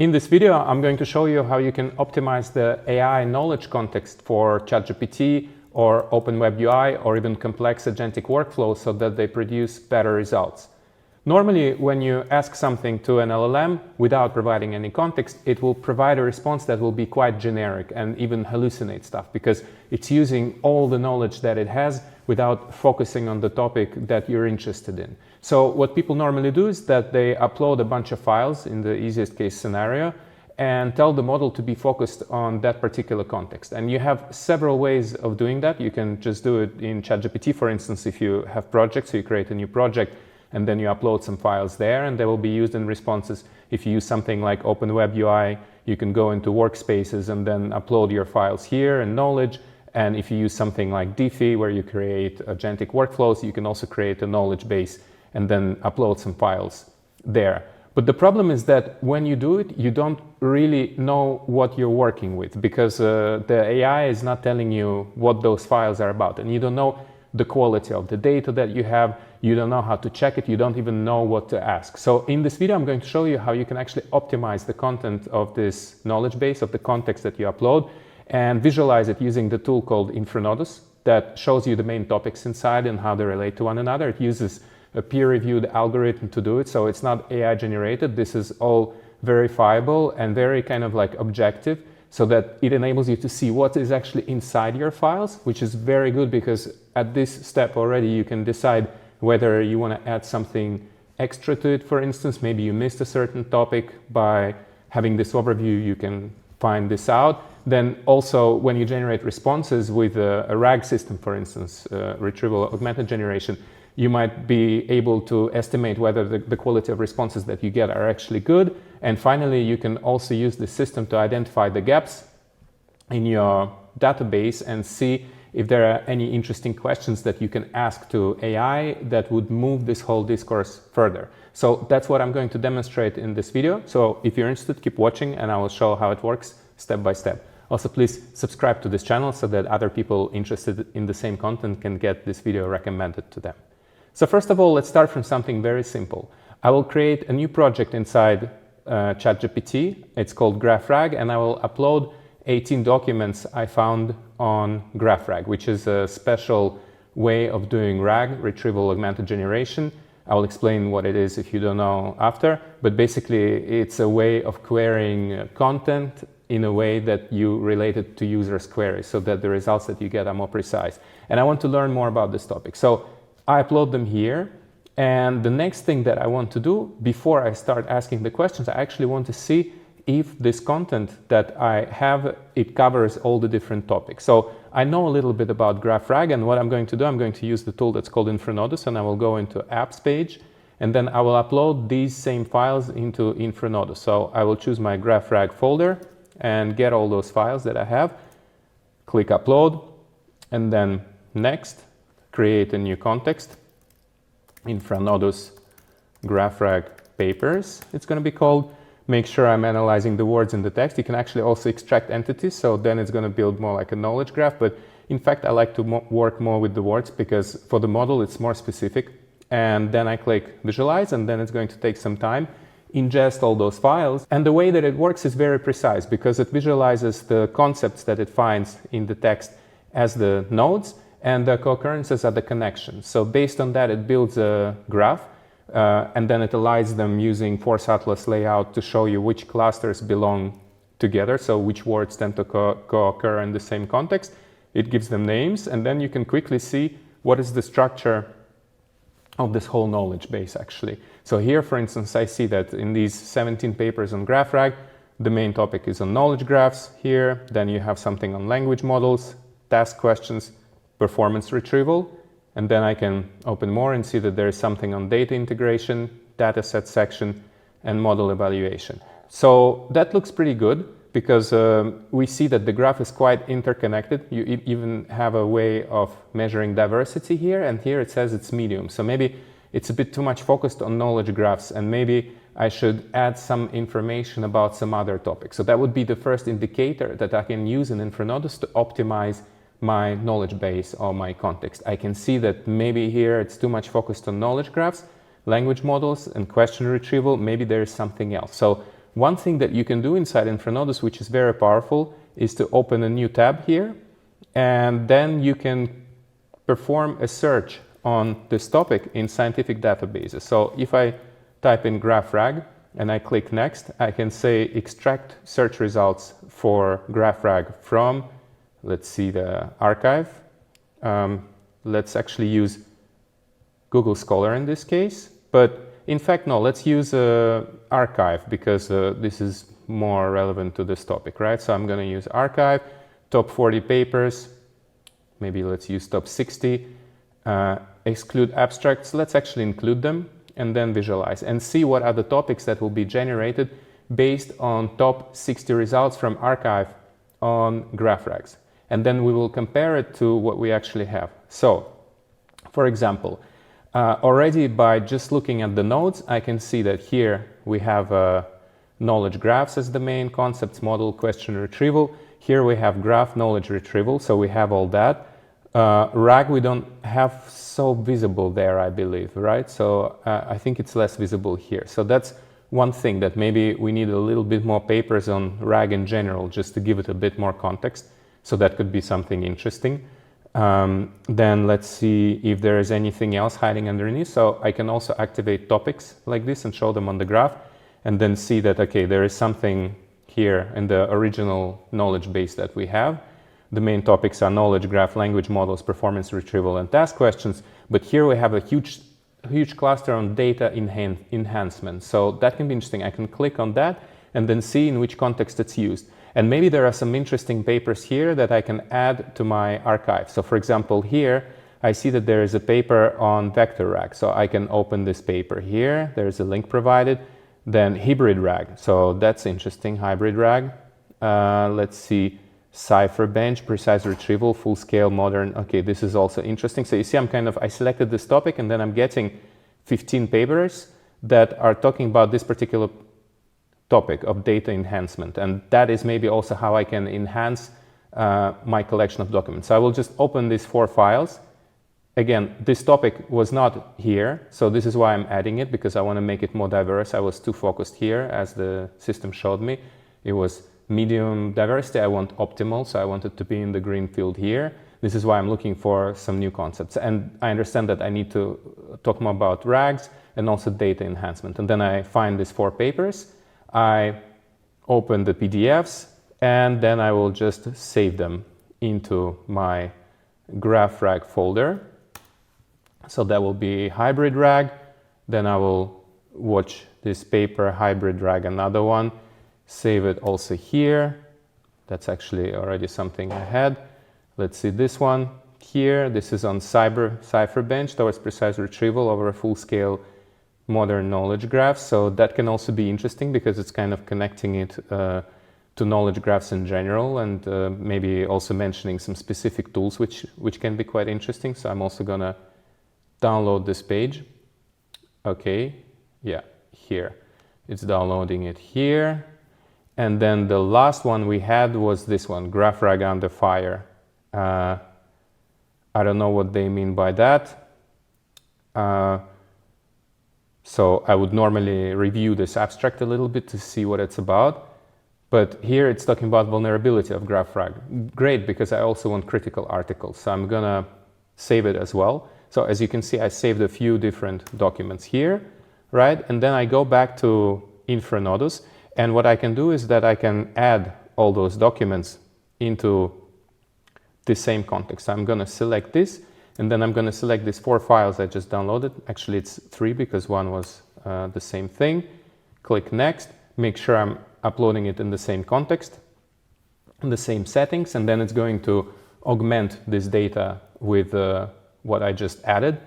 In this video, I'm going to show you how you can optimize the AI knowledge context for ChatGPT or OpenWebUI or even complex agentic workflows so that they produce better results. Normally, when you ask something to an LLM without providing any context, it will provide a response that will be quite generic and even hallucinate stuff because it's using all the knowledge that it has without focusing on the topic that you're interested in. So what people normally do is that they upload a bunch of files in the easiest case scenario and tell the model to be focused on that particular context. And you have several ways of doing that. You can just do it in ChatGPT, for instance, if you have projects, so you create a new project and then you upload some files there and they will be used in responses. If you use something like OpenWebUI, you can go into workspaces and then upload your files here in Knowledge. And if you use something like Dify, where you create agentic workflows, you can also create a knowledge base and then upload some files there. But the problem is that when you do it, you don't really know what you're working with because the AI is not telling you what those files are about. And you don't know the quality of the data that you have. You don't know how to check it. You don't even know what to ask. So in this video, I'm going to show you how you can actually optimize the content of this knowledge base, of the context that you upload, and visualize it using the tool called InfraNodus that shows you the main topics inside and how they relate to one another. It uses a peer-reviewed algorithm to do it, so it's not AI generated. This is all verifiable and very kind of like objective, so that it enables you to see what is actually inside your files, which is very good because at this step already you can decide whether you want to add something extra to it. For instance, maybe you missed a certain topic. By having this overview, you can find this out. Then also when you generate responses with a RAG system, for instance, retrieval augmented generation, you might be able to estimate whether the quality of responses that you get are actually good. And finally, you can also use the system to identify the gaps in your database and see if there are any interesting questions that you can ask to AI that would move this whole discourse further. So that's what I'm going to demonstrate in this video. So if you're interested, keep watching and I will show how it works step by step. Also, please subscribe to this channel so that other people interested in the same content can get this video recommended to them. So first of all, let's start from something very simple. I will create a new project inside ChatGPT. It's called GraphRAG, and I will upload 18 documents I found on GraphRAG, which is a special way of doing RAG, retrieval augmented generation. I will explain what it is if you don't know after, but basically it's a way of querying content in a way that you relate it to users' queries so that the results that you get are more precise. And I want to learn more about this topic. So I upload them here, and the next thing that I want to do before I start asking the questions, I actually want to see if this content that I have, it covers all the different topics. So I know a little bit about GraphRAG, and what I'm going to do, I'm going to use the tool that's called InfraNodus, and I will go into apps page, and then I will upload these same files into InfraNodus. So I will choose my GraphRAG folder and get all those files that I have, click upload, and then next, create a new context, InfraNodus GraphRAG papers, it's going to be called. Make sure I'm analyzing the words in the text. You can actually also extract entities, so then it's going to build more like a knowledge graph. But in fact, I like to work more with the words because for the model, it's more specific. And then I click visualize, and then it's going to take some time, ingest all those files. And the way that it works is very precise because it visualizes the concepts that it finds in the text as the nodes, and the co-occurrences are the connections. So based on that, it builds a graph, and then it aligns them using Force Atlas layout to show you which clusters belong together, so which words tend to co-occur in the same context. It gives them names, and then you can quickly see what is the structure of this whole knowledge base, actually. So here, for instance, I see that in these 17 papers on GraphRAG, the main topic is on knowledge graphs here. Then you have something on language models, task questions, performance retrieval, and then I can open more and see that there is something on data integration, dataset section, and model evaluation. So that looks pretty good because we see that the graph is quite interconnected. You even have a way of measuring diversity here, and here it says it's medium. So maybe it's a bit too much focused on knowledge graphs, and maybe I should add some information about some other topics. So that would be the first indicator that I can use in InfraNodus to optimize my knowledge base or my context. I can see that maybe here it's too much focused on knowledge graphs, language models, and question retrieval. Maybe there is something else. So one thing that you can do inside InfraNodus, which is very powerful, is to open a new tab here, and then you can perform a search on this topic in scientific databases. So if I type in GraphRAG and I click next, I can say extract search results for GraphRAG from, let's see, the archive. Let's actually use Google Scholar in this case, but in fact, no, let's use archive because this is more relevant to this topic, right? So I'm going to use archive, top 40 papers, maybe let's use top 60, exclude abstracts, let's actually include them, and then visualize and see what are the topics that will be generated based on top 60 results from archive on GraphRAGs. And then we will compare it to what we actually have. So, for example, already by just looking at the nodes, I can see that here we have knowledge graphs as the main concepts, model, question retrieval. Here we have graph knowledge retrieval, so we have all that. RAG we don't have so visible there, I believe, right? So I think it's less visible here. So that's one thing that maybe we need a little bit more papers on RAG in general, just to give it a bit more context. So that could be something interesting. Then let's see if there is anything else hiding underneath. So I can also activate topics like this and show them on the graph, and then see that, okay, there is something here in the original knowledge base that we have. The main topics are knowledge graph, language models, performance retrieval, and task questions. But here we have a huge cluster on data enhancement. So that can be interesting. I can click on that and then see in which context it's used. And maybe there are some interesting papers here that I can add to my archive. So for example, here I see that there is a paper on vector RAG. So I can open this paper here. There's a link provided. Then hybrid RAG. So that's interesting, hybrid RAG. Let's see. Cipher bench, precise retrieval, full scale, modern. Okay, this is also interesting. So you see, I selected this topic and then I'm getting 15 papers that are talking about this particular topic of data enhancement. And that is maybe also how I can enhance my collection of documents. So I will just open these 4 files. Again, this topic was not here. So this is why I'm adding it, because I want to make it more diverse. I was too focused here as the system showed me. It was medium diversity, I want optimal, so I want it to be in the green field here. This is why I'm looking for some new concepts. And I understand that I need to talk more about RAGs and also data enhancement. And then I find these 4 papers, I open the PDFs, and then I will just save them into my GraphRAG folder. So that will be hybrid RAG. Then I will watch this paper, hybrid RAG, another one. Save it also here. That's actually already something I had. Let's see this one here. This is on Cipher bench towards precise retrieval over a full-scale modern knowledge graph. So that can also be interesting because it's kind of connecting it to knowledge graphs in general, and maybe also mentioning some specific tools which can be quite interesting. So I'm also gonna download this page. Okay, yeah, here. It's downloading it here. And then the last one we had was this one, GraphRAG under fire. I don't know what they mean by that. So I would normally review this abstract a little bit to see what it's about. But here it's talking about vulnerability of GraphRAG. Great, because I also want critical articles. So I'm gonna save it as well. So as you can see, I saved a few different documents here, right? And then I go back to InfraNodus. And what I can do is that I can add all those documents into the same context. So I'm going to select this, and then I'm going to select these 4 files I just downloaded. Actually, it's 3 because one was the same thing. Click Next. Make sure I'm uploading it in the same context, in the same settings, and then it's going to augment this data with what I just added.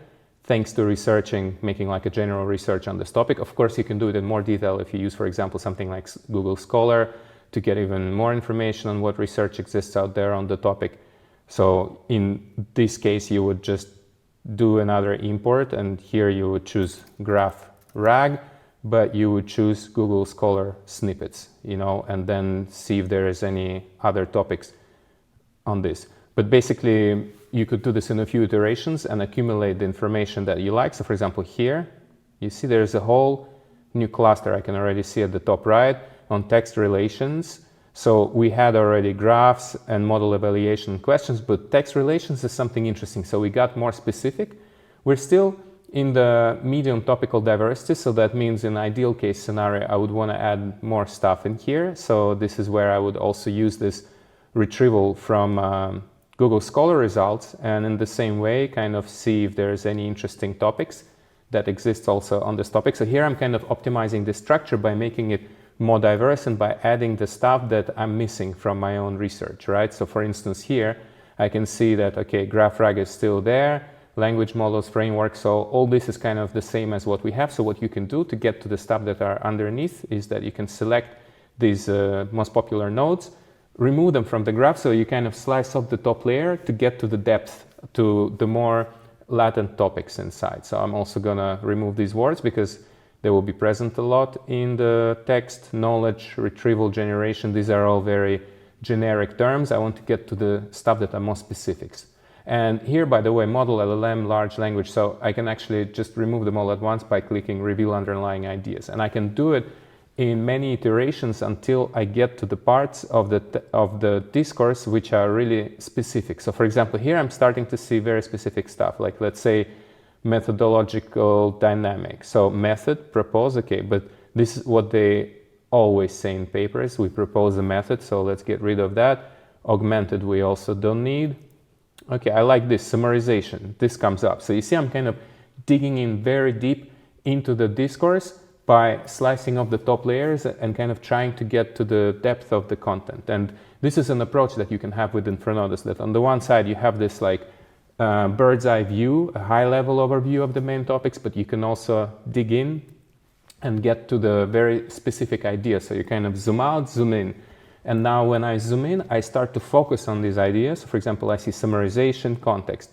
Thanks to researching, making like a general research on this topic. Of course, you can do it in more detail if you use, for example, something like Google Scholar to get even more information on what research exists out there on the topic. So in this case, you would just do another import, and here you would choose GraphRAG, but you would choose Google Scholar snippets, and then see if there is any other topics on this. But basically, you could do this in a few iterations and accumulate the information that you like. So for example, here, you see there's a whole new cluster I can already see at the top right on text relations. So we had already graphs and model evaluation questions, but text relations is something interesting. So we got more specific. We're still in the medium topical diversity. So that means in ideal case scenario, I would want to add more stuff in here. So this is where I would also use this retrieval from Google Scholar results, and in the same way kind of see if there's any interesting topics that exist also on this topic. So here I'm kind of optimizing the structure by making it more diverse and by adding the stuff that I'm missing from my own research, right? So for instance here I can see that, okay, GraphRAG is still there, language models, framework, so all this is kind of the same as what we have. So what you can do to get to the stuff that are underneath is that you can select these most popular nodes, remove them from the graph, so you kind of slice off the top layer to get to the depth, to the more latent topics inside. So I'm also gonna remove these words because they will be present a lot in the text, knowledge, retrieval, generation. These are all very generic terms. I want to get to the stuff that are more specifics. And here, by the way, model, LLM, large language, so I can actually just remove them all at once by clicking reveal underlying ideas. And I can do it in many iterations until I get to the parts of the discourse which are really specific. So for example, here I'm starting to see very specific stuff, like let's say methodological dynamics. So method, propose, okay, but this is what they always say in papers. We propose a method, so let's get rid of that. Augmented we also don't need. Okay, I like this, summarization, this comes up. So you see I'm kind of digging in very deep into the discourse by slicing off the top layers and kind of trying to get to the depth of the content. And this is an approach that you can have with InfraNodus, that on the one side you have this like bird's eye view, a high level overview of the main topics, but you can also dig in and get to the very specific ideas. So you kind of zoom out, zoom in. And now when I zoom in, I start to focus on these ideas. For example, I see summarization, context.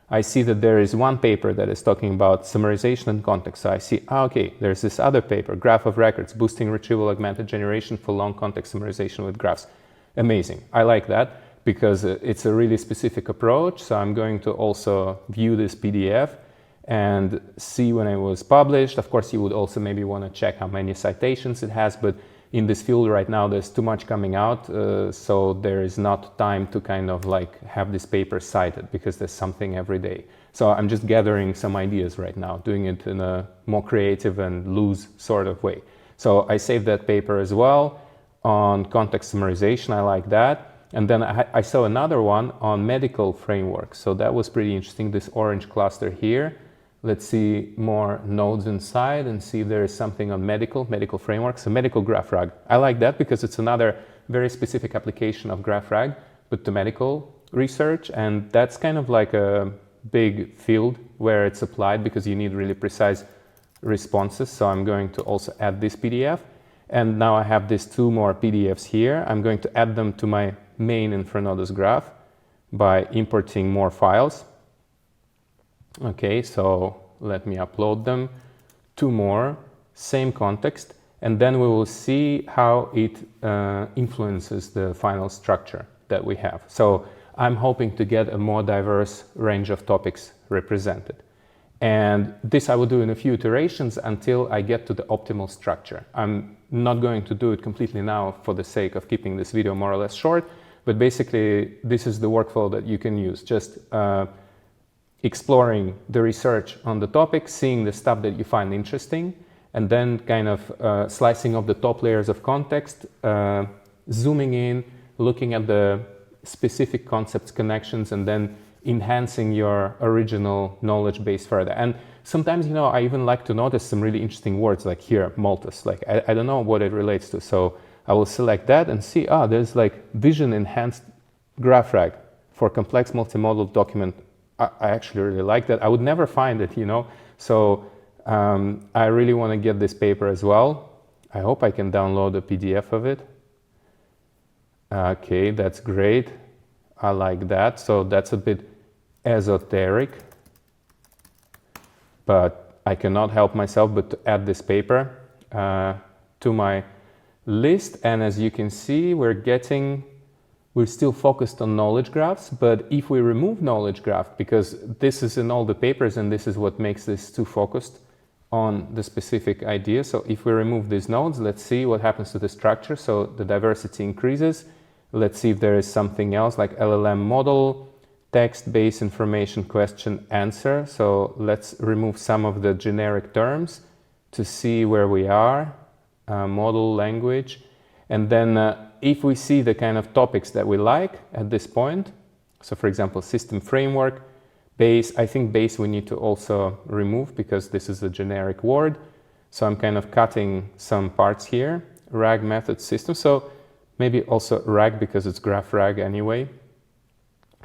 I see that there is one paper that is talking about summarization and context. So I see, okay, there's this other paper, graph of records, boosting retrieval augmented generation for long context summarization with graphs. Amazing. I like that because it's a really specific approach. So I'm going to also view this PDF and see when it was published. Of course, you would also maybe want to check how many citations it has, but in this field right now, there's too much coming out, so there is not time to kind of like have this paper cited because there's something every day. So I'm just gathering some ideas right now, doing it in a more creative and loose sort of way. So I saved that paper as well on context summarization. I like that. And then I saw another one on medical frameworks. So that was pretty interesting, this orange cluster here. Let's see more nodes inside and see if there is something on medical frameworks. So medical GraphRAG. I like that because it's another very specific application of GraphRAG, but to medical research. And that's kind of like a big field where it's applied because you need really precise responses. So I'm going to also add this PDF. And now I have these two more PDFs here. I'm going to add them to my main InfraNodus graph by importing more files. Okay, so let me upload them, two more, same context, and then we will see how it influences the final structure that we have. So I'm hoping to get a more diverse range of topics represented. And this I will do in a few iterations until I get to the optimal structure. I'm not going to do it completely now for the sake of keeping this video more or less short, but basically this is the workflow that you can use. Just exploring the research on the topic, seeing the stuff that you find interesting, and then kind of slicing off the top layers of context, zooming in, looking at the specific concepts, connections, and then enhancing your original knowledge base further. And sometimes, you know, I even like to notice some really interesting words like here, Malthus, like I don't know what it relates to. So I will select that and see, there's like vision enhanced GraphRAG for complex multimodal document. I actually really like that. I would never find it, you know. So I really want to get this paper as well. I hope I can download a PDF of it. Okay, that's great. I like that. So that's a bit esoteric, but I cannot help myself but to add this paper to my list. And as you can see, we're still focused on knowledge graphs, but if we remove knowledge graph, because this is in all the papers and this is what makes this too focused on the specific idea. So if we remove these nodes, let's see what happens to the structure. So the diversity increases. Let's see if there is something else like LLM model, text, base information, question, answer. So let's remove some of the generic terms to see where we are, model, language. And then if we see the kind of topics that we like at this point, so for example, system framework, base, I think base we need to also remove because this is a generic word. So I'm kind of cutting some parts here, RAG method system. So maybe also RAG because it's GraphRAG anyway.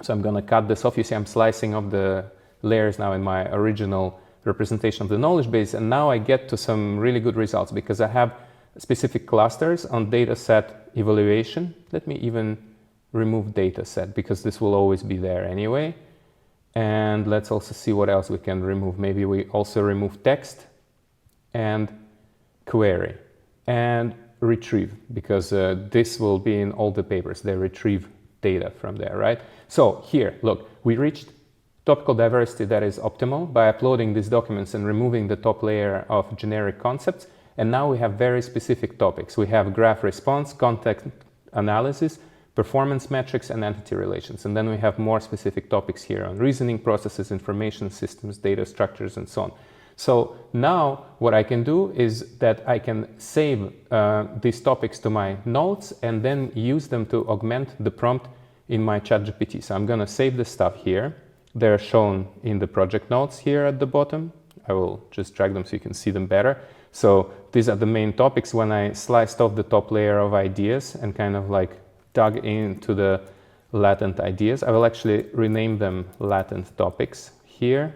So I'm going to cut this off. You see I'm slicing off the layers now in my original representation of the knowledge base. And now I get to some really good results because I have specific clusters on data set evaluation. Let me even remove data set because this will always be there anyway. And let's also see what else we can remove. Maybe we also remove text and query and retrieve because this will be in all the papers. They retrieve data from there, right? So here, look, we reached topical diversity that is optimal by uploading these documents and removing the top layer of generic concepts. And now we have very specific topics. We have graph response, context analysis, performance metrics, and entity relations. And then we have more specific topics here on reasoning processes, information systems, data structures, and so on. So now what I can do is that I can save these topics to my notes and then use them to augment the prompt in my ChatGPT. So I'm going to save the stuff here. They're shown in the project notes here at the bottom. I will just drag them so you can see them better. So these are the main topics. When I sliced off the top layer of ideas and kind of like dug into the latent ideas, I will actually rename them latent topics here.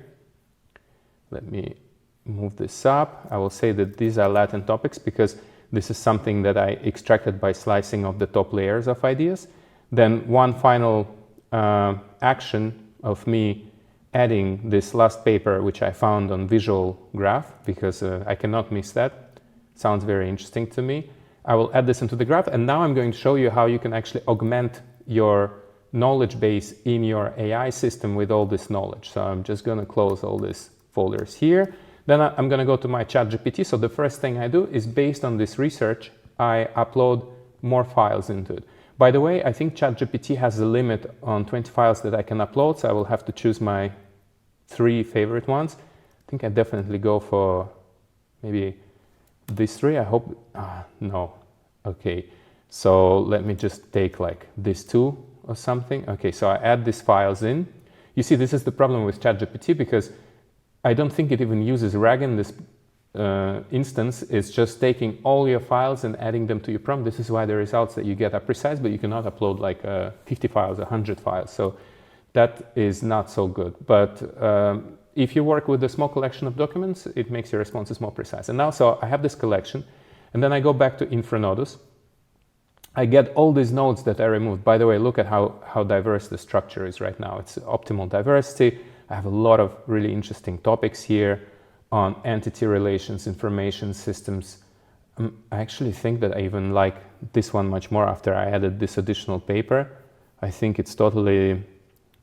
Let me move this up. I will say that these are latent topics because this is something that I extracted by slicing off the top layers of ideas. Then one final action of me adding this last paper, which I found on visual graph, because I cannot miss that. Sounds very interesting to me. I will add this into the graph, and now I'm going to show you how you can actually augment your knowledge base in your AI system with all this knowledge. So I'm just going to close all these folders here. Then I'm going to go to my ChatGPT. So the first thing I do is, based on this research, I upload more files into it. By the way, I think ChatGPT has a limit on 20 files that I can upload, so I will have to choose my 3 favorite ones. I think I definitely go for maybe these 3. I hope, no. Okay, so let me just take like these 2 or something. Okay, so I add these files in. You see, this is the problem with ChatGPT because I don't think it even uses RAG in this instance. Is just taking all your files and adding them to your prompt. This is why the results that you get are precise, but you cannot upload like 50 files, 100 files. So that is not so good. But if you work with a small collection of documents, it makes your responses more precise. And now, so I have this collection, and then I go back to InfraNodus. I get all these nodes that I removed. By the way, look at how diverse the structure is right now. It's optimal diversity. I have a lot of really interesting topics here on entity relations, information systems. I actually think that I even like this one much more after I added this additional paper. I think it's totally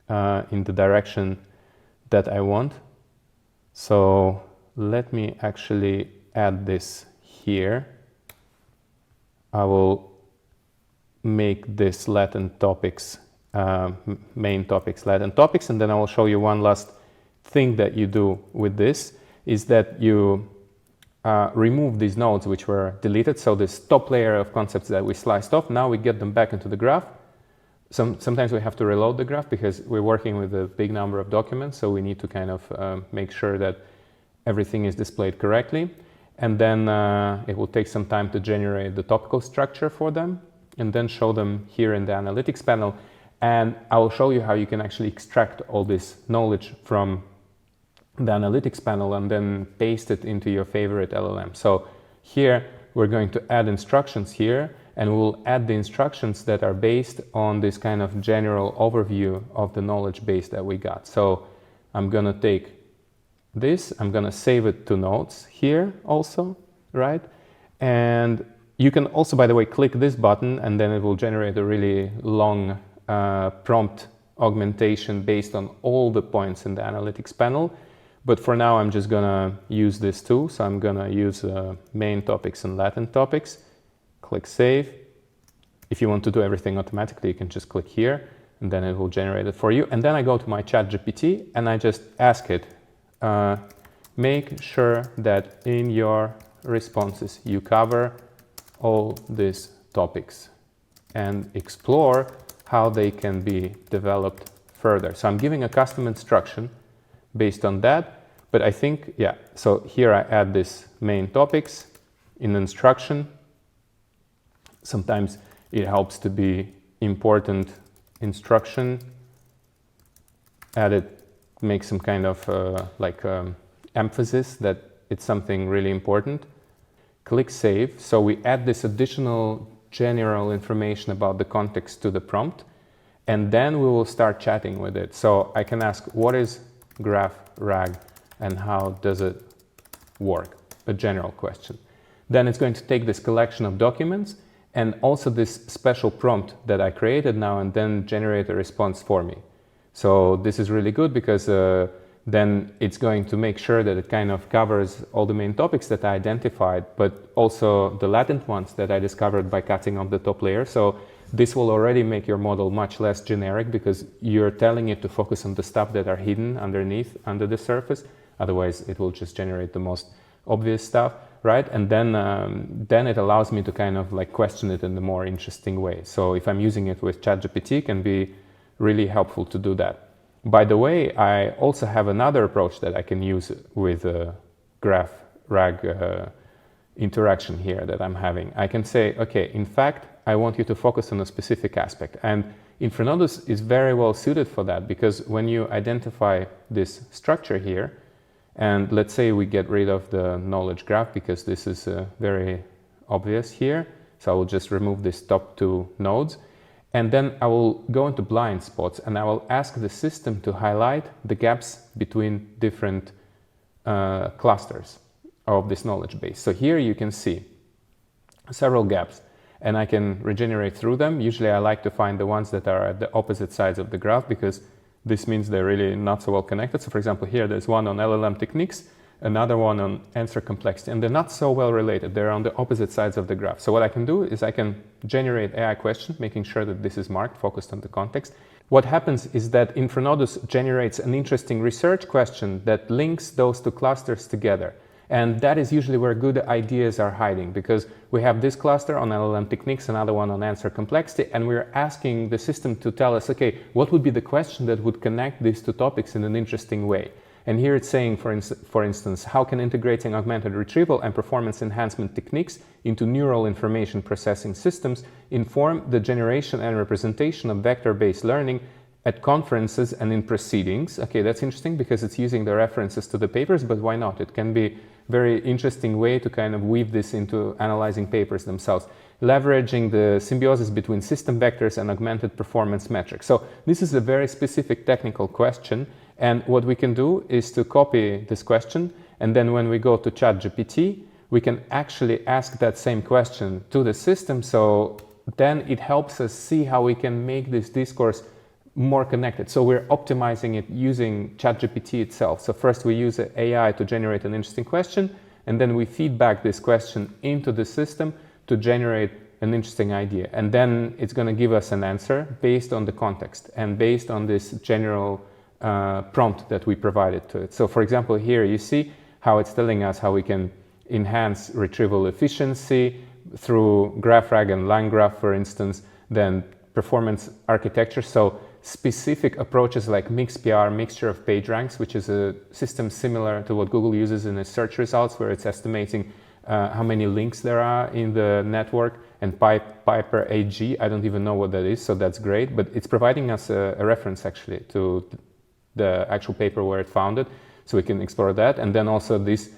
in the direction that I want. So let me actually add this here. I will make this latent topics, main topics, latent topics, and then I will show you one last thing that you do with this, is that you remove these nodes which were deleted. So this top layer of concepts that we sliced off, now we get them back into the graph. Sometimes we have to reload the graph because we're working with a big number of documents, so we need to kind of make sure that everything is displayed correctly. And then it will take some time to generate the topical structure for them and then show them here in the analytics panel. And I will show you how you can actually extract all this knowledge from the analytics panel and then paste it into your favorite LLM. So here we're going to add instructions here, and we'll add the instructions that are based on this kind of general overview of the knowledge base that we got. So I'm going to take this, I'm going to save it to notes here also, right? And you can also, by the way, click this button and then it will generate a really long prompt augmentation based on all the points in the analytics panel. But for now, I'm just gonna use this tool. So I'm gonna use main topics and latent topics. Click Save. If you want to do everything automatically, you can just click here and then it will generate it for you. And then I go to my ChatGPT and I just ask it, make sure that in your responses you cover all these topics and explore how they can be developed further. So I'm giving a custom instruction based on that, but I think, yeah, so here I add this main topics in instruction. Sometimes it helps to be important instruction, add it, make some kind of emphasis that it's something really important. Click Save. So we add this additional general information about the context to the prompt, and then we will start chatting with it. So I can ask, what is GraphRAG and how does it work? A general question. Then it's going to take this collection of documents and also this special prompt that I created now and then generate a response for me. So this is really good because then it's going to make sure that it kind of covers all the main topics that I identified, but also the latent ones that I discovered by cutting off the top layer. So this will already make your model much less generic because you're telling it to focus on the stuff that are hidden underneath, under the surface. Otherwise, it will just generate the most obvious stuff, right? And then it allows me to kind of like question it in a more interesting way. So if I'm using it with ChatGPT, it can be really helpful to do that. By the way, I also have another approach that I can use with GraphRAG interaction here that I'm having. I can say, okay, in fact, I want you to focus on a specific aspect. And InfraNodus is very well suited for that because when you identify this structure here, and let's say we get rid of the knowledge graph because this is very obvious here. So I will just remove these top two nodes. And then I will go into blind spots and I will ask the system to highlight the gaps between different clusters of this knowledge base. So here you can see several gaps and I can regenerate through them. Usually I like to find the ones that are at the opposite sides of the graph because this means they're really not so well connected. So for example, here there's one on LLM techniques, another one on answer complexity, and they're not so well related. They're on the opposite sides of the graph. So what I can do is I can generate AI question, making sure that this is marked, focused on the context. What happens is that InfraNodus generates an interesting research question that links those two clusters together. And that is usually where good ideas are hiding because we have this cluster on LLM techniques, another one on answer complexity, and we're asking the system to tell us, okay, what would be the question that would connect these two topics in an interesting way? And here it's saying, for instance, how can integrating augmented retrieval and performance enhancement techniques into neural information processing systems inform the generation and representation of vector-based learning at conferences and in proceedings? Okay, that's interesting because it's using the references to the papers, but why not? It can be very interesting way to kind of weave this into analyzing papers themselves, leveraging the symbiosis between system vectors and augmented performance metrics. So this is a very specific technical question. And what we can do is to copy this question. And then when we go to ChatGPT, we can actually ask that same question to the system. So then it helps us see how we can make this discourse more connected. So we're optimizing it using ChatGPT itself. So first we use AI to generate an interesting question, and then we feed back this question into the system to generate an interesting idea. And then it's going to give us an answer based on the context and based on this general prompt that we provided to it. So for example, here you see how it's telling us how we can enhance retrieval efficiency through GraphRAG and line graph, for instance, then performance architecture. So specific approaches like MixPR, mixture of page ranks, which is a system similar to what Google uses in its search results, where it's estimating how many links there are in the network, and Piper AG, I don't even know what that is, so that's great, but it's providing us a reference actually to the actual paper where it found it, so we can explore that. And then also this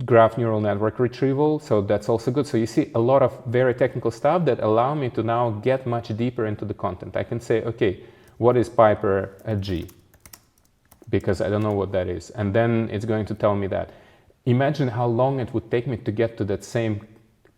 graph neural network retrieval, so that's also good. So you see a lot of very technical stuff that allow me to now get much deeper into the content. I can say, okay, what is Piper AG? Because I don't know what that is. And then it's going to tell me that. Imagine how long it would take me to get to that same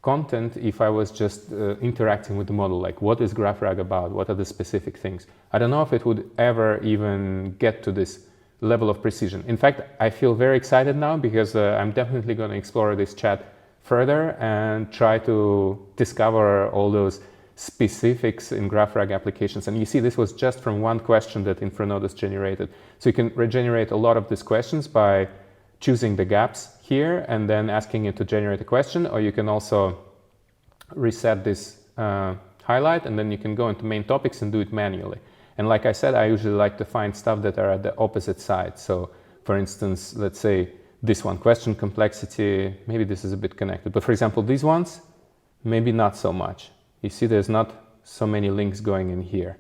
content if I was just interacting with the model. Like, what is GraphRAG about? What are the specific things? I don't know if it would ever even get to this level of precision. In fact, I feel very excited now because I'm definitely going to explore this chat further and try to discover all those specifics in GraphRAG applications. And you see, this was just from one question that InfraNodus generated. So you can regenerate a lot of these questions by choosing the gaps here and then asking it to generate a question, or you can also reset this highlight and then you can go into main topics and do it manually. And like I said, I usually like to find stuff that are at the opposite side. So for instance, let's say this one, question complexity, maybe this is a bit connected, but for example, these ones, maybe not so much. You see, there's not so many links going in here.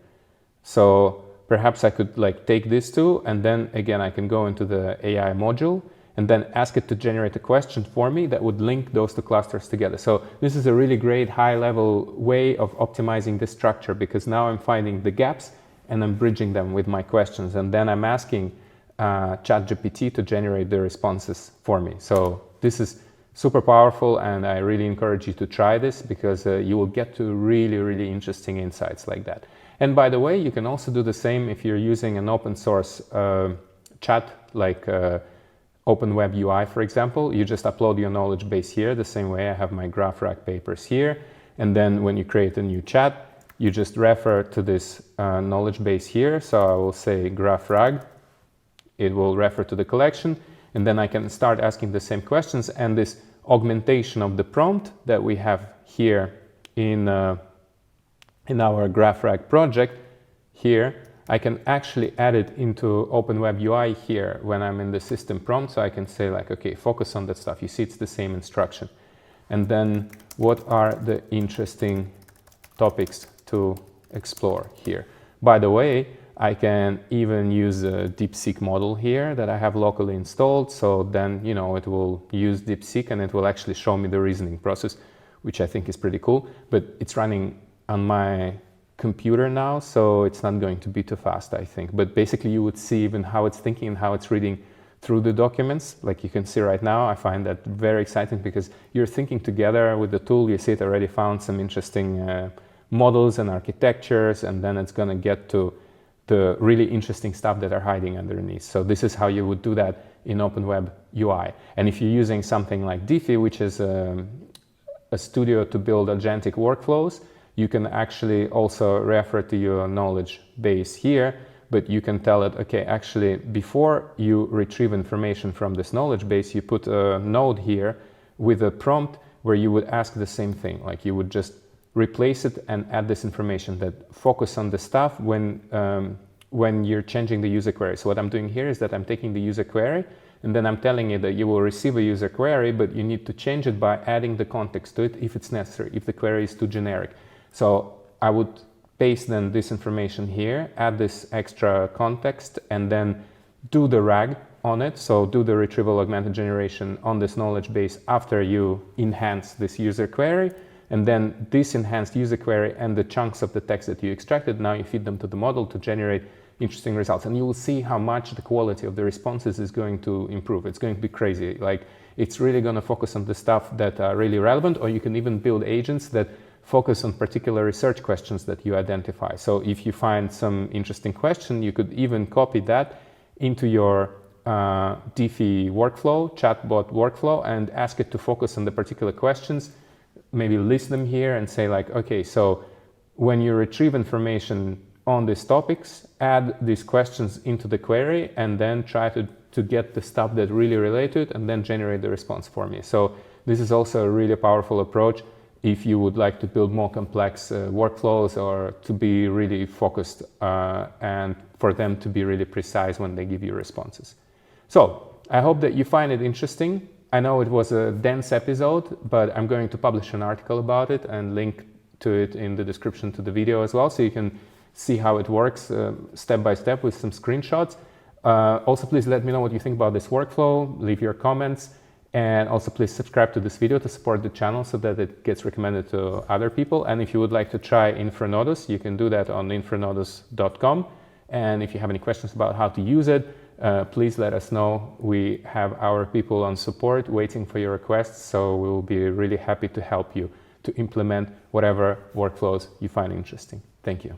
So perhaps I could like take these two and then again, I can go into the AI module and then ask it to generate a question for me that would link those two clusters together. So this is a really great high-level way of optimizing the structure, because now I'm finding the gaps and I'm bridging them with my questions. And then I'm asking ChatGPT to generate the responses for me. So this is super powerful, and I really encourage you to try this, because you will get to really, really interesting insights like that. And by the way, you can also do the same if you're using an open source chat like OpenWebUI, for example. You just upload your knowledge base here the same way I have my GraphRAG papers here. And then when you create a new chat, you just refer to this knowledge base here. So I will say GraphRAG, it will refer to the collection, and then I can start asking the same questions. And this augmentation of the prompt that we have here in our GraphRAG project here, I can actually add it into OpenWebUI here when I'm in the system prompt. So I can say like, okay, focus on that stuff. You see, it's the same instruction. And then what are the interesting topics to explore here? By the way, I can even use a DeepSeek model here that I have locally installed. So then, you know, it will use DeepSeek and it will actually show me the reasoning process, which I think is pretty cool. But it's running on my computer now, so it's not going to be too fast, I think. But basically you would see even how it's thinking and how it's reading through the documents. Like you can see right now, I find that very exciting, because you're thinking together with the tool. You see it already found some interesting models and architectures, and then it's going to get to the really interesting stuff that are hiding underneath. So this is how you would do that in OpenWebUI. And if you're using something like Dify, which is a studio to build agentic workflows, you can actually also refer to your knowledge base here, but you can tell it, okay, actually, before you retrieve information from this knowledge base, you put a node here with a prompt where you would ask the same thing. Like you would just replace it and add this information that focus on the stuff when you're changing the user query. So what I'm doing here is that I'm taking the user query, and then I'm telling it that you will receive a user query, but you need to change it by adding the context to it if it's necessary, if the query is too generic. So I would paste then this information here, add this extra context, and then do the RAG on it. So do the retrieval augmented generation on this knowledge base after you enhance this user query. And then this enhanced user query and the chunks of the text that you extracted, now you feed them to the model to generate interesting results. And you will see how much the quality of the responses is going to improve. It's going to be crazy. Like it's really going to focus on the stuff that are really relevant, or you can even build agents that focus on particular research questions that you identify. So if you find some interesting question, you could even copy that into your Dify workflow, chatbot workflow, and ask it to focus on the particular questions, maybe list them here and say like, okay, so when you retrieve information on these topics, add these questions into the query and then try to get the stuff that really relate to it and then generate the response for me. So this is also a really powerful approach if you would like to build more complex workflows, or to be really focused and for them to be really precise when they give you responses. So I hope that you find it interesting. I know it was a dense episode, but I'm going to publish an article about it and link to it in the description to the video as well, so you can see how it works step by step with some screenshots. Also, please let me know what you think about this workflow, leave your comments, and also please subscribe to this video to support the channel so that it gets recommended to other people. And if you would like to try InfraNodus, you can do that on infranodus.com. And if you have any questions about how to use it, please let us know. We have our people on support waiting for your requests, so we will be really happy to help you to implement whatever workflows you find interesting. Thank you.